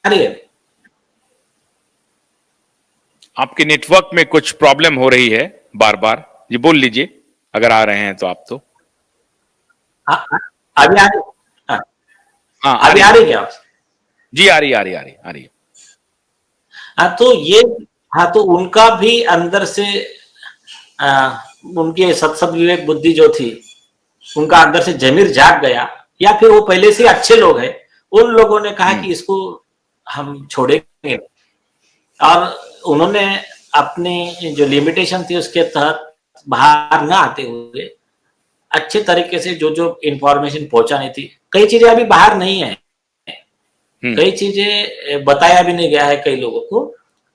रही है? आपके नेटवर्क में कुछ प्रॉब्लम हो रही है बार बार, जी बोल लीजिए अगर आ रहे हैं तो आप तो। हाँ, हाँ, अभी आ रही? हाँ, हाँ आ अभी रही आ है, रही क्या? जी आ रही आ रही आ रही आ रही है। हाँ तो ये, हाँ तो उनका भी अंदर से उनके सत्सद विवेक बुद्धि जो थी, उनका अंदर से जमीर जाग गया, या फिर वो पहले से अच्छे लोग हैं, उन लोगों ने कहा कि इसको हम छोड़ेंगे, और उन्होंने अपनी जो लिमिटेशन थी उसके तहत बाहर ना आते हुए अच्छे तरीके से जो जो इंफॉर्मेशन पहुंचानी थी, कई चीजें अभी बाहर नहीं है, कई चीजें बताया भी नहीं गया है कई लोगों को।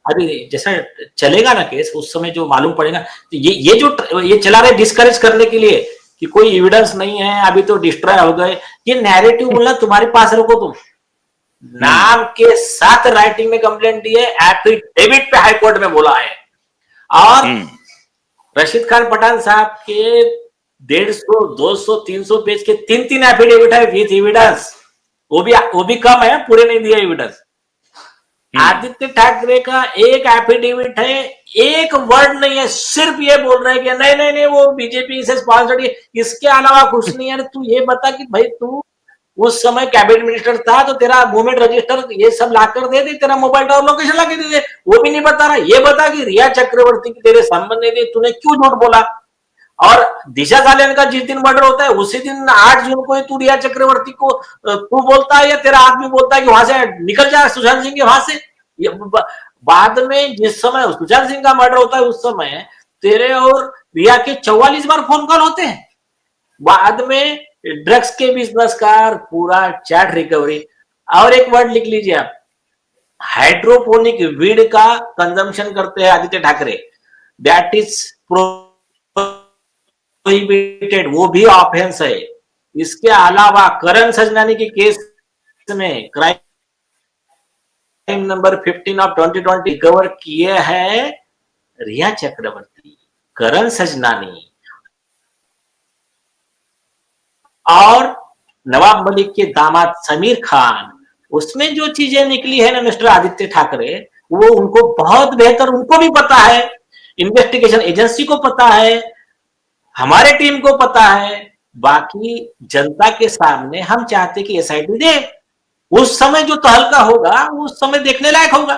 अभी जैसा चलेगा ना केस, उस समय जो मालूम पड़ेगा, तो ये जो ये चला रहे डिस्करेज करने के लिए कि कोई एविडेंस नहीं है, अभी तो डिस्ट्रॉय हो गए, ये नैरेटिव बोलना तुम्हारे पास रखो तुम। नाम के साथ राइटिंग में कंप्लेंट दी है, एफिडेविट पे हाईकोर्ट में बोला है, और रशीद खान पठान साहब के 150, 200, 300 पेज के 3-3 एफिडेविट है विथ एविडेंस, वो भी कम है, पूरे नहीं दिए एविडेंस। आदित्य ठाकरे का एक एफिडेविट है, एक वर्ड नहीं है, सिर्फ ये बोल रहे हैं कि नहीं नहीं नहीं वो बीजेपी से स्पॉन्सर्ड है, इसके अलावा कुछ नहीं है। तू ये बता कि भाई तू उस समय कैबिनेट मिनिस्टर था तो तेरा मूवमेंट रजिस्टर ये सब लाकर दे दे, तेरा मोबाइल टावर लोकेशन ला के दे दे, वो भी नहीं बता रहा। ये बता कि रिया चक्रवर्ती की तेरे संबंध नहीं थे, तूने क्यों झूठ बोला। और दिशा सालियान का जिस दिन मर्डर होता है उसी दिन 8 जून को तू रिया चक्रवर्ती को तू बोलता है या तेरा आदमी बोलता है कि वहां से निकल जा सुशांत सिंह के वहां से। बाद में जिस समय सुशांत सिंह का मर्डर होता है उस समय तेरे और रिया के 44 बार फोन कॉल होते हैं। बाद में ड्रग्स के बिजनेस का पूरा चैट रिकवरी। और एक वर्ड लिख लीजिए आप, हाइड्रोपोनिक वीड का कंजम्पशन करते हैं Aditya Thackeray, that is prohibited, वो भी ऑफेंस है। इसके अलावा करण सजनानी के केस में क्राइम नंबर 15 ऑफ 2020 रिकवर किए हैं रिया चक्रवर्ती, करण सजनानी और नवाब मलिक के दामाद समीर खान। उसमें जो चीजें निकली है ना मिस्टर आदित्य ठाकरे, वो उनको बहुत बेहतर, उनको भी पता है, इन्वेस्टिगेशन एजेंसी को पता है, हमारे टीम को पता है, बाकी जनता के सामने हम चाहते कि एसआईटी दे, उस समय जो तहलका होगा उस समय देखने लायक होगा।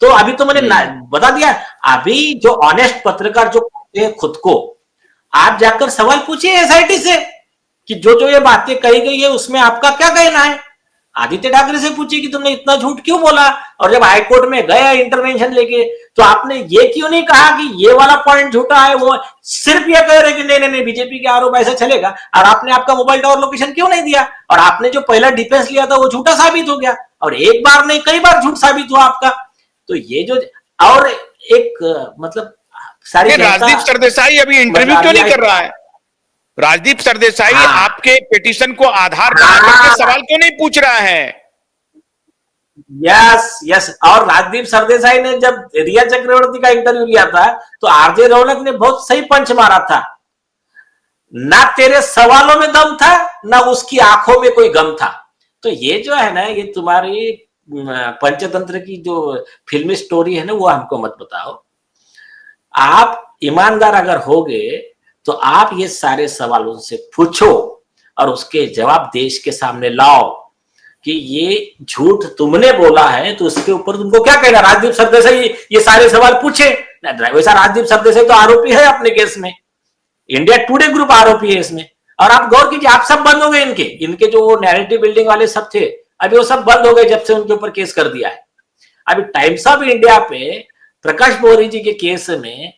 तो अभी तो मैंने बता दिया, अभी जो ऑनेस्ट पत्रकार जो खुद को, आप जाकर सवाल पूछिए एसआईटी से कि जो जो ये बातें कही गई है उसमें आपका क्या कहना है। आदित्य ठाकरे से पूछिए कि तुमने इतना झूठ क्यों बोला, और जब हाईकोर्ट में गए इंटरवेंशन लेके तो आपने ये क्यों नहीं कहा कि ये वाला पॉइंट झूठा है, वो सिर्फ ये कह रहे कि नहीं नहीं नहीं बीजेपी के आरोप ऐसा चलेगा, और आपने आपका मोबाइल टावर लोकेशन क्यों नहीं दिया, और आपने जो पहला डिफेंस लिया था वो झूठा साबित हो गया, और एक बार नहीं कई बार झूठ साबित हुआ आपका। तो ये जो, और एक मतलब सारी राजदीप सरदेसाई अभी इंटरव्यू क्यों नहीं कर रहा है? राजदीप सरदेसाई आपके पिटीशन को आधार बना करके सवाल क्यों नहीं पूछ रहा है? यस यस, और राजदीप सरदेसाई ने जब रिया चक्रवर्ती का इंटरव्यू लिया था तो आरजे रौनक ने बहुत सही पंच मारा था, ना तेरे सवालों में दम था ना उसकी आंखों में कोई गम था। तो ये जो है ना, ये तुम्हारी पंचतंत्र की जो फिल्मी स्टोरी है ना, वो हमको मत बताओ। आप ईमानदार अगर होगे तो आप ये सारे सवालों से पूछो और उसके जवाब देश के सामने लाओ कि ये झूठ तुमने बोला है, तो उसके ऊपर तुमको क्या कहना। राजदीप सरदेसाई ये सारे सवाल पूछे, वैसा राजदीप सरदेसाई तो आरोपी है अपने केस में, इंडिया टुडे ग्रुप आरोपी है इसमें। और आप गौर कीजिए, आप सब बंद हो गए, इनके जो नैरेटिव बिल्डिंग वाले सब थे अभी वो सब बंद हो गए जब से उनके ऊपर केस कर दिया है। अभी टाइम्स ऑफ इंडिया पे प्रकाश बोरी जी के केस में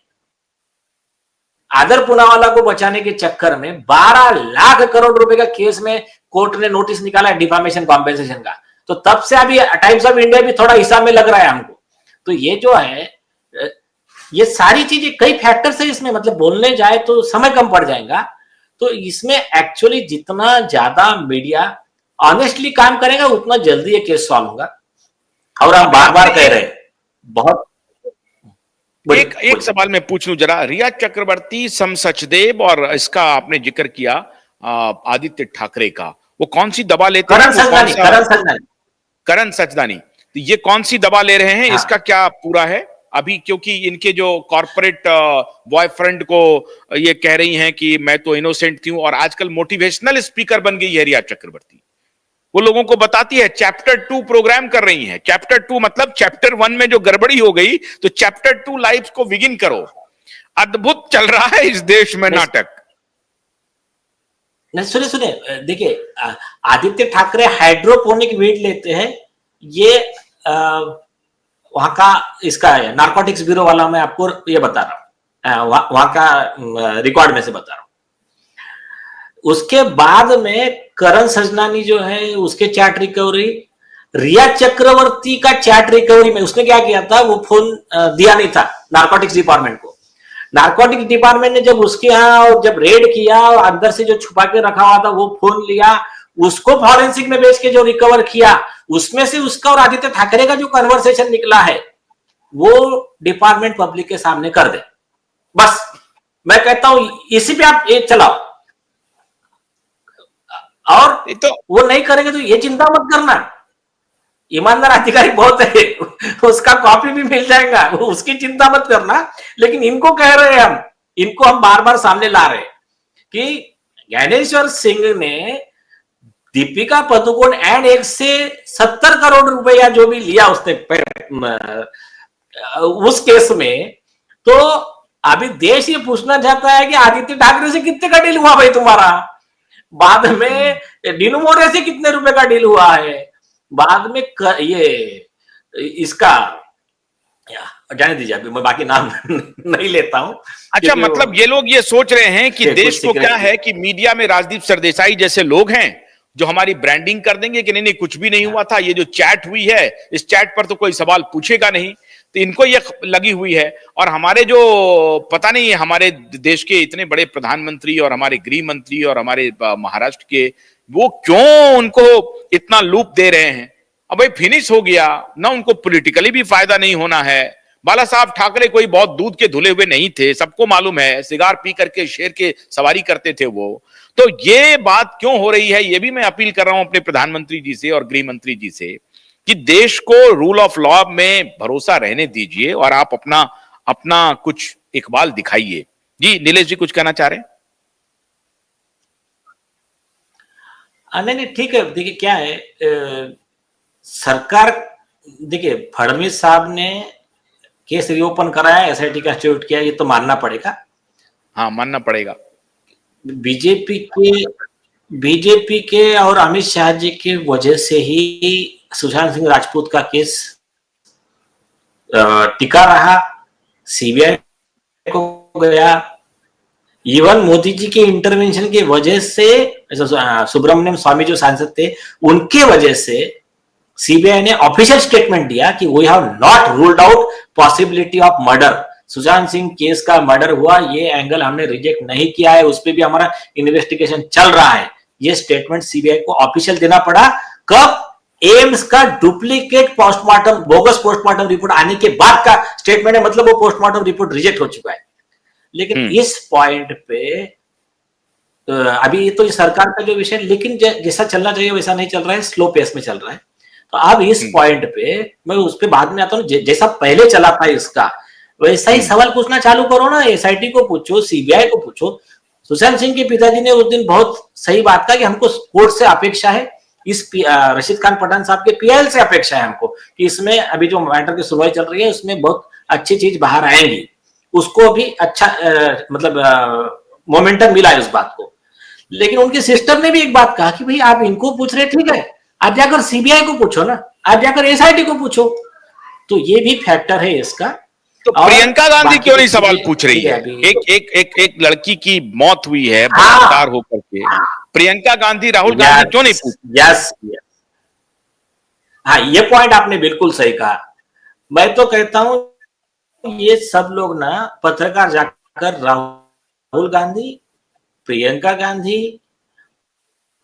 आदर पूनावाला को बचाने के चक्कर में 12 लाख करोड़ रुपए का केस में कोर्ट ने नोटिस निकाला है डिफामेशन कॉम्पेंसेशन का। तो तब से अभी टाइम्स ऑफ इंडिया भी थोड़ा हिसाब में लग रहा है हमको। तो ये जो है, ये सारी चीजें, कई फैक्टर्स है इसमें, मतलब बोलने जाए तो समय कम पड़ जाएगा। तो इसमें एक्चुअली जितना ज्यादा मीडिया ऑनेस्टली काम करेगा उतना जल्दी ये केस सॉल्व होगा। और हम बार बार कह रहे हैं, बहुत एक सवाल मैं पूछ लूं जरा, रिया चक्रवर्ती, सम सचदेव और इसका आपने जिक्र किया आदित्य ठाकरे का, वो कौन सी दवा लेते हैं? करण सचदानी। करण सचदानी, तो ये कौन सी दवा ले रहे हैं, हाँ। इसका क्या पूरा है अभी? क्योंकि इनके जो कॉर्पोरेट बॉयफ्रेंड को ये कह रही हैं कि मैं तो इनोसेंट थी हूं, और आजकल मोटिवेशनल स्पीकर बन गई है रिया चक्रवर्ती। वो लोगों को बताती है, चैप्टर 2 प्रोग्राम कर रही है। चैप्टर 2 मतलब चैप्टर 1 में जो गड़बड़ी हो गई, तो चैप्टर 2 लाइफ को बिगिन करो। अद्भुत चल रहा है इस देश में नाटक। नहीं, सुने सुने, देखिए, आदित्य ठाकरे हाइड्रोपोनिक वीड लेते हैं। ये वहां का इसका है, नारकोटिक्स ब्यूरो वाला, मैं आपको ये बता रहा हूँ, वहां का रिकॉर्ड में से बता रहा हूँ। उसके बाद में करण सजनानी जो है, उसके चैट रिकवरी, रिया चक्रवर्ती का चैट रिकवरी में उसने क्या किया था, वो फोन दिया नहीं था नारकोटिक्स डिपार्टमेंट को। नारकोटिक्स डिपार्टमेंट ने जब उसके यहाँ जब रेड किया और अंदर से जो छुपा के रखा हुआ था वो फोन लिया, उसको फॉरेंसिक में बेच के जो रिकवर किया, उसमें से उसका और आदित्य ठाकरे का जो कन्वर्सेशन निकला है, वो डिपार्टमेंट पब्लिक के सामने कर दे। बस मैं कहता हूं इसी पे आप ये चलाओ, और तो वो नहीं करेंगे तो ये चिंता मत करना, ईमानदार अधिकारी बहुत है, उसका कॉपी भी मिल जाएगा, उसकी चिंता मत करना। लेकिन इनको कह रहे हैं हम, इनको हम बार बार सामने ला रहे हैं कि ज्ञानेश्वर सिंह ने दीपिका पादुकोण एंड 170 करोड़ रुपया जो भी लिया उसने उस केस में, तो अभी देश ये पूछना चाहता है कि आदित्य ठाकरे से कितने का डील हुआ भाई तुम्हारा, बाद में डीनू मोरे से कितने रुपए का डील हुआ है, बाद में ये इसका जाने दीजिए, अभी मैं बाकी नाम नहीं लेता हूं। अच्छा, मतलब ये लोग ये सोच रहे हैं कि देश को क्या है कि मीडिया में राजदीप सरदेसाई जैसे लोग हैं जो हमारी ब्रांडिंग कर देंगे कि नहीं नहीं कुछ भी नहीं हुआ था, ये जो चैट हुई है इस चैट पर तो कोई सवाल पूछेगा नहीं, तो इनको ये लगी हुई है। और हमारे जो पता नहीं है, हमारे देश के इतने बड़े प्रधानमंत्री और हमारे गृह मंत्री और हमारे महाराष्ट्र के, वो क्यों उनको इतना लूप दे रहे हैं? अब भाई फिनिश हो गया ना, उनको पॉलिटिकली भी फायदा नहीं होना है। बाला साहब ठाकरे कोई बहुत दूध के धुले हुए नहीं थे, सबको मालूम है, सिगार पी करके शेर के सवारी करते थे वो। तो ये बात क्यों हो रही है, ये भी मैं अपील कर रहा हूं अपने प्रधानमंत्री जी से और गृह मंत्री जी से कि देश को रूल ऑफ लॉ में भरोसा रहने दीजिए और आप अपना अपना कुछ इकबाल दिखाइए। जी नीलेश जी कुछ कहना चाह रहे हैं? नहीं नहीं, ठीक है। देखिए क्या है, सरकार, देखिए फडणवीस साहब ने केस रीओपन कराया, एसआईटी का इंस्टीट्यूट किया, ये तो मानना पड़ेगा। हाँ मानना पड़ेगा। बीजेपी के और अमित शाह जी के वजह से ही सुशांत सिंह राजपूत का केस टिका रहा, सीबीआई को गया। इवन मोदी जी के इंटरवेंशन की वजह से सुब्रमण्यम स्वामी जो सांसद थे, उनके वजह से सीबीआई ने ऑफिशियल स्टेटमेंट दिया कि we have not ruled out possibility of murder. Sushant Singh case का मर्डर हुआ, ये एंगल हमने रिजेक्ट नहीं किया है, उस पर भी हमारा इन्वेस्टिगेशन चल रहा है। ये स्टेटमेंट सीबीआई को ऑफिशियल देना पड़ा कब? एम्स का duplicate postmortem, bogus postmortem report आने के बाद का स्टेटमेंट है, मतलब वो पोस्टमार्टम रिपोर्ट रिजेक्ट हो चुका है। लेकिन इस पॉइंट पे अभी तो सरकार का जो विषय, लेकिन जैसा चलना चाहिए वैसा नहीं चल रहा है, स्लो पेस में चल रहा है। तो अब इस पॉइंट पे मैं उस पे बाद में आता हूँ, जैसा पहले चला था इसका, वैसा ही सवाल पूछना चालू करो ना, एसआईटी को पूछो, सीबीआई को पूछो। सुशांत सिंह के पिताजी ने उस दिन बहुत सही बात कहा कि हमको कोर्ट से अपेक्षा है, इस रशीद खान पठान साहब के पीआईएल से अपेक्षा है हमको कि इसमें अभी जो मैटर की सुनवाई चल रही है उसमें बहुत अच्छी चीज बाहर आएंगी, उसको भी अच्छा मतलब मोमेंटम मिला है उस बात को। लेकिन उनके सिस्टर ने भी एक बात कहा कि भाई आप इनको पूछ रहे, ठीक है, आप जाकर सीबीआई को पूछो ना, आप जाकर एसआईटी को पूछो। तो ये भी फैक्टर है इसका। तो प्रियंका गांधी क्यों नहीं सवाल पूछ रही है? एक लड़की की मौत हुई है बलात्कार होकर के, प्रियंका गांधी राहुल गांधी क्यों नहीं पूछ? यस, हाँ, ये पॉइंट आपने बिल्कुल सही कहा। मैं तो कहता हूं ये सब लोग ना पत्रकार जाकर राहुल गांधी, प्रियंका गांधी